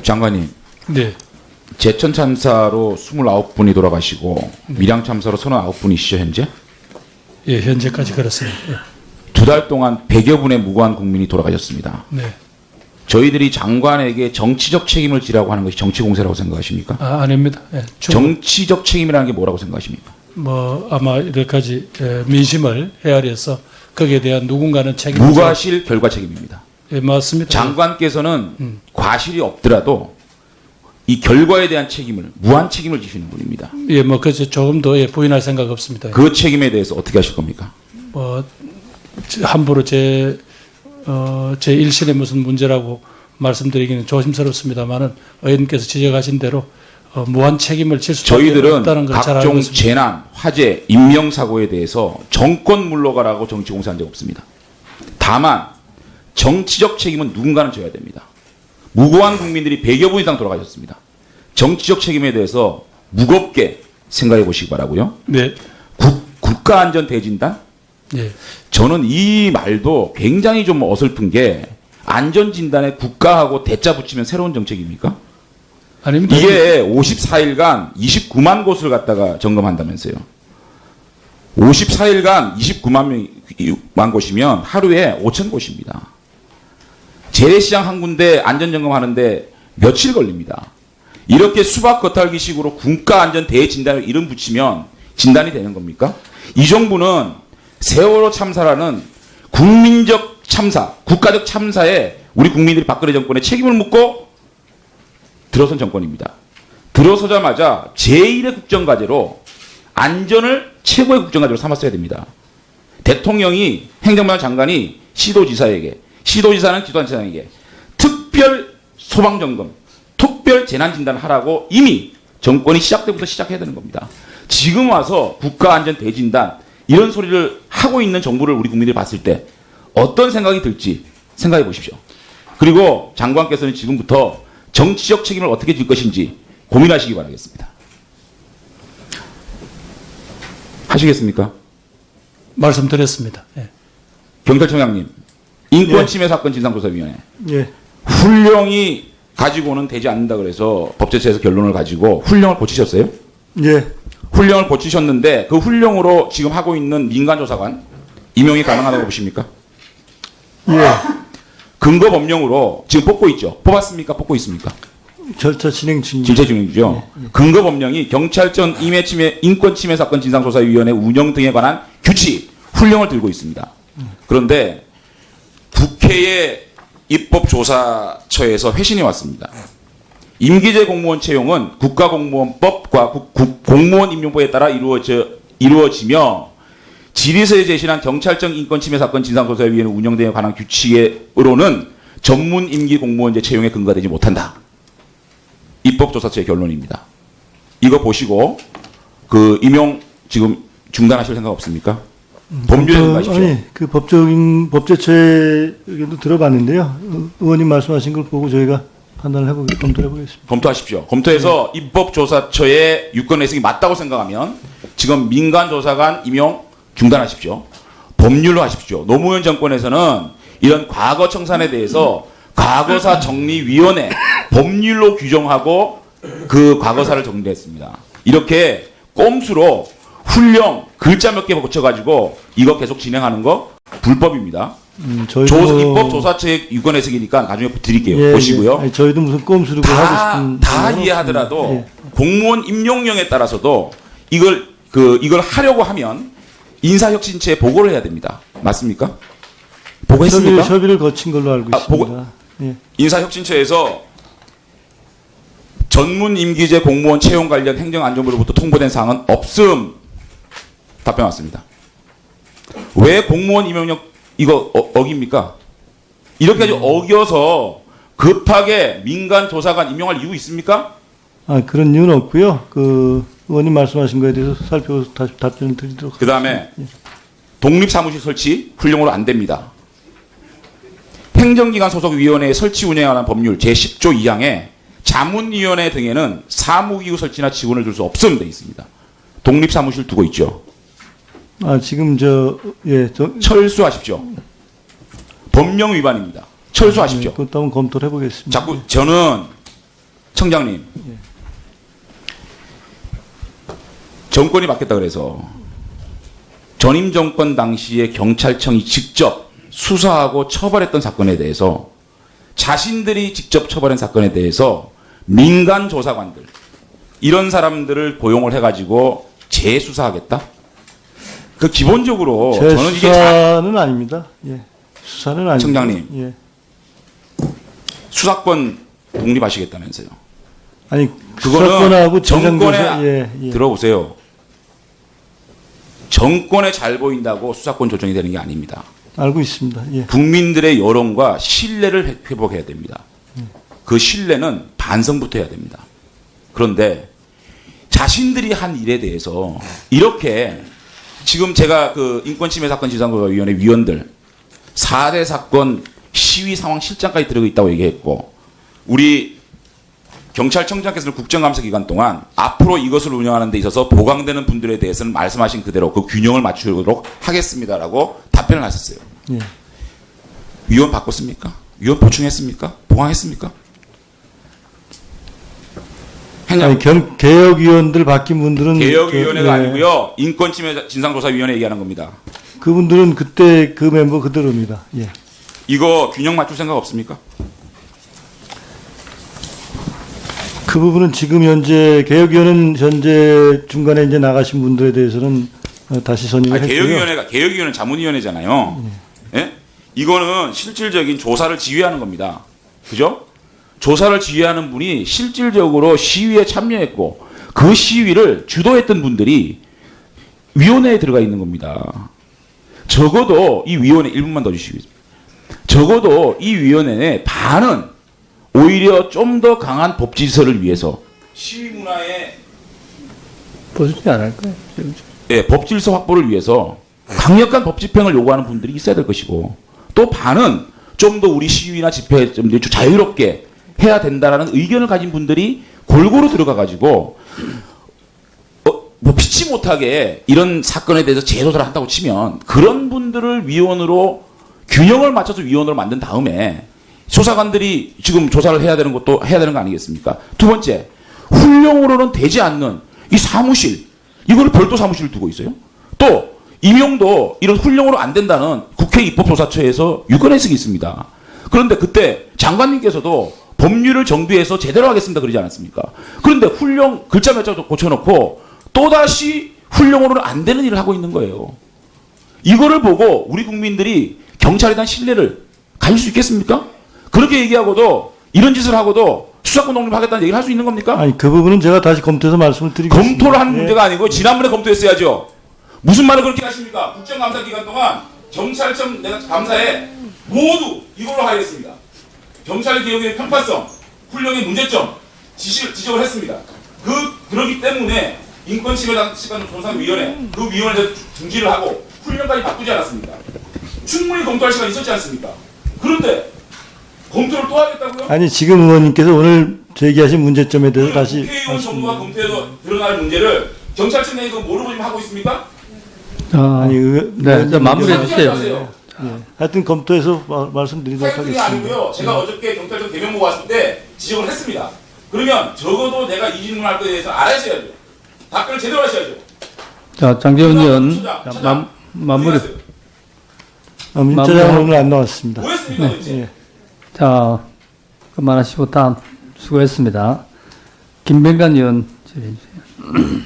장관님, 네. 제천 참사로 29분이 돌아가시고 밀양 참사로 39분이시죠 현재? 예, 현재까지 그렇습니다. 예. 2달 동안 100여 분의 무고한 국민이 돌아가셨습니다. 네. 저희들이 장관에게 정치적 책임을 지라고 하는 것이 정치 공세라고 생각하십니까? 아닙니다. 예. 정치적 책임이라는 게 뭐라고 생각하십니까? 아마 이렇게까지 민심을 헤아려서 거기에 대한 누군가는 책임을 무과실 결과 책임입니다. 예, 맞습니다. 장관께서는 과실이 없더라도 이 결과에 대한 책임을 무한 책임을 지시는 분입니다. 예, 그래서 조금 더 부인할 생각 없습니다. 그 책임에 대해서 어떻게 하실 겁니까? 함부로 제 일신의 무슨 문제라고 말씀드리기는 조심스럽습니다만은 의원님께서 지적하신 대로 무한 책임을 질 수밖에 저희들은 없다는 걸 잘 알고 각종 있습니다. 재난, 화재, 인명사고에 대해서 정권 물러가라고 정치 공세한 적 없습니다. 다만 정치적 책임은 누군가는 져야 됩니다. 무고한 국민들이 100여 분 이상 돌아가셨습니다. 정치적 책임에 대해서 무겁게 생각해 보시기 바라고요. 네. 국가안전대진단? 예. 저는 이 말도 굉장히 좀 어설픈 게 안전진단에 국가하고 대자 붙이면 새로운 정책입니까? 아닙니다. 이게 54일간 29만 곳을 갖다가 점검한다면서요. 54일간 29만 곳이면 하루에 5천 곳입니다. 재래시장 한 군데 안전점검하는데 며칠 걸립니다. 이렇게 수박 겉핥기식으로 국가안전대진단을 이름 붙이면 진단이 되는 겁니까? 이 정부는 세월호 참사라는 국민적 참사, 국가적 참사에 우리 국민들이 박근혜 정권에 책임을 묻고 들어선 정권입니다. 들어서자마자 제1의 국정과제로 안전을 최고의 국정과제로 삼았어야 됩니다. 대통령이 행정부장 장관이 시도지사에게, 시도지사는 기도단체장에게 특별 소방점검, 특별 재난진단을 하라고 이미 정권이 시작 때부터 시작해야 되는 겁니다. 지금 와서 국가안전대진단 이런 소리를 하고 있는 정부를 우리 국민들이 봤을 때 어떤 생각이 들지 생각해 보십시오. 그리고 장관께서는 지금부터 정치적 책임을 어떻게 질 것인지 고민하시기 바라겠습니다. 하시겠습니까? 말씀드렸습니다. 예. 경찰청장님, 인권침해 사건 진상조사위원회. 예. 훈령이 가지고는 되지 않는다 그래서 법제처에서 결론을 가지고 훈령을 고치셨어요? 예. 훈령을 고치셨는데 그 훈령으로 지금 하고 있는 민간조사관 임용이 가능하다고 보십니까? 예. 근거 법령으로 지금 뽑고 있죠. 뽑았습니까? 뽑고 있습니까? 절차 진행 중입니다. 진행 중이죠. 근거 법령이 경찰청 인권침해 사건 진상조사위원회 운영 등에 관한 규칙, 훈령을 들고 있습니다. 그런데 국회의 입법조사처에서 회신이 왔습니다. 임기제 공무원 채용은 국가공무원법과 공무원 임용법에 따라 이루어지며 질의서에 제시한 경찰청 인권침해 사건 진상조사위원회 운영 등에 관한 규칙으로는 전문 임기 공무원제 채용에 근거가 되지 못한다. 입법조사처의 결론입니다. 이거 보시고 그 임용 지금 중단하실 생각 없습니까? 법률에 생각하십시오. 아니, 그 법제처의 의견도 들어봤는데요. 의원님 말씀하신 걸 보고 저희가 판단을 검토를 해보겠습니다. 검토하십시오. 검토해서 입법조사처의 유권 해석이 맞다고 생각하면 지금 민간조사관 임용 중단하십시오. 법률로 하십시오. 노무현 정권에서는 이런 과거 청산에 대해서 과거사 정리위원회 법률로 규정하고 그 과거사를 정리했습니다. 이렇게 꼼수로 훈령 글자 몇 개 고쳐가지고 이거 계속 진행하는 거 불법입니다. 입법조사처의 유권 해석이니까 나중에 드릴게요. 예, 보시고요. 예. 아니, 저희도 무슨 꼼수로 하고 싶은 다 생각은 이해하더라도 없습니다. 공무원 임용령에 따라서도 이걸 하려고 하면 인사혁신처에 보고를 해야 됩니다. 맞습니까? 보고했습니까? 협의를 거친 걸로 알고 있습니다. 예. 인사혁신처에서 전문 임기제 공무원 채용 관련 행정안전부로부터 통보된 사항은 없음. 답변 왔습니다. 왜 공무원 임용령 이거 어깁니까? 이렇게까지 어겨서 급하게 민간 조사관 임용할 이유 있습니까? 그런 이유는 없고요. 그 의원님 말씀하신 거에 대해서 살펴서 다시 답변을 드리도록 그 다음에 독립사무실 설치 훈령으로 안 됩니다. 행정기관 소속위원회의 설치 운영에 관한 법률 제10조 2항에 자문위원회 등에는 사무기구 설치나 직원을 둘 수 없음 돼 있습니다. 독립사무실 두고 있죠. 지금 철수하십시오. 법령 위반입니다. 철수하십시오. 그것도 한번 검토를 해보겠습니다. 자꾸 저는 청장님, 정권이 바뀌었다 그래서 전임 정권 당시에 경찰청이 직접 수사하고 처벌했던 사건에 대해서 자신들이 직접 처벌한 사건에 대해서 민간 조사관들 이런 사람들을 고용을 해가지고 재수사하겠다? 그 기본적으로 제 저는 이게 수사는 아닙니다. 예. 수사는 아닙니다. 청장님. 예. 수사권 독립하시겠다면서요. 아니 그거는 수사권하고 정권에 재정조사- 예. 들어보세요. 정권에 잘 보인다고 수사권 조정이 되는 게 아닙니다. 알고 있습니다. 예. 국민들의 여론과 신뢰를 회복해야 됩니다. 그 신뢰는 반성부터 해야 됩니다. 그런데 자신들이 한 일에 대해서 이렇게 지금 제가 그 인권침해 사건 진상조사위원회 위원들 4대 사건 시위 상황 실장까지 들어가 있다고 얘기했고 우리 경찰청장께서는 국정감사 기간 동안 앞으로 이것을 운영하는 데 있어서 보강되는 분들에 대해서는 말씀하신 그대로 그 균형을 맞추도록 하겠습니다라고 답변을 하셨어요. 예. 위원 바꿨습니까? 위원 보충했습니까? 보강했습니까? 아니, 개혁위원들 바뀐 분들은 개혁위원회가 예. 아니고요. 인권침해 진상조사위원회 얘기하는 겁니다. 그분들은 그때 그 멤버 그대로입니다. 예. 이거 균형 맞출 생각 없습니까? 그 부분은 지금 현재 개혁위원은 현재 중간에 이제 나가신 분들에 대해서는 다시 선임을 아니, 했고요. 개혁위원회는 자문위원회잖아요. 예? 이거는 실질적인 조사를 지휘하는 겁니다. 그죠? 조사를 지휘하는 분이 실질적으로 시위에 참여했고 그 시위를 주도했던 분들이 위원회에 들어가 있는 겁니다. 적어도 이 위원회 1분만 더 주시겠습니다. 적어도 이 위원회의 반은 오히려 좀 더 강한 법 질서를 위해서 시위 문화의 보수지 않을 거예요. 예, 법 질서 확보를 위해서 강력한 법 집행을 요구하는 분들이 있어야 될 것이고 또 반은 좀 더 우리 시위나 집회 좀 자유롭게 해야 된다라는 의견을 가진 분들이 골고루 들어가 가지고 뭐 피치 못하게 이런 사건에 대해서 재조사를 한다고 치면 그런 분들을 위원으로 균형을 맞춰서 위원으로 만든 다음에 수사관들이 지금 조사를 해야 되는 것도 해야 되는 거 아니겠습니까? 두 번째, 훈령으로는 되지 않는 이 사무실, 이거를 별도 사무실을 두고 있어요. 또 임용도 이런 훈령으로 안 된다는 국회 입법조사처에서 유권 해석이 있습니다. 그런데 그때 장관님께서도 법률을 정비해서 제대로 하겠습니다 그러지 않았습니까? 그런데 훈령 글자 몇 자 고쳐놓고 또다시 훈령으로는 안 되는 일을 하고 있는 거예요. 이거를 보고 우리 국민들이 경찰에 대한 신뢰를 가질 수 있겠습니까? 그렇게 얘기하고도 이런 짓을 하고도 수사권 독립하겠다는 얘기를 할 수 있는 겁니까? 아니 그 부분은 제가 다시 검토해서 말씀을 드리겠습니다. 검토를 하는 예. 문제가 아니고 지난번에 검토했어야죠. 무슨 말을 그렇게 하십니까? 국정감사 기간 동안 경찰청 내가 감사에 모두 이걸로 하겠습니다. 경찰개혁의 편파성, 훈령의 문제점 지적을 했습니다. 그러기 때문에 인권침해시간조사위원회 그 위원회에서 중지를 하고 훈령까지 바꾸지 않았습니까? 충분히 검토할 시간이 있었지 않습니까? 그런데 검토를 또 하겠다고요? 아니 지금 의원님께서 오늘 제기하신 문제점에 대해서 다시 국회의원 정부가 검토해서 드러날 문제를 경찰청장이 그거 모르고 지금 하고 있습니까? 아니 네, 저 마무리해 주세요. 하여튼 검토해서 말씀드리도록 사회통이 하겠습니다. 아니고요. 제가 어저께 경찰청 대면 보고 왔을 때 지적을 했습니다. 그러면 적어도 내가 이 질문할 거에 대해서 알아셔야죠. 답변을 제대로 하셔야죠. 자, 장재원 의원 마무리. 민자장은 오늘 안 나왔습니다. 뭐였습니까 도대체? 예. 자, 그만하시고 다음 수고했습니다. 김병관 의원 질의해 주세요.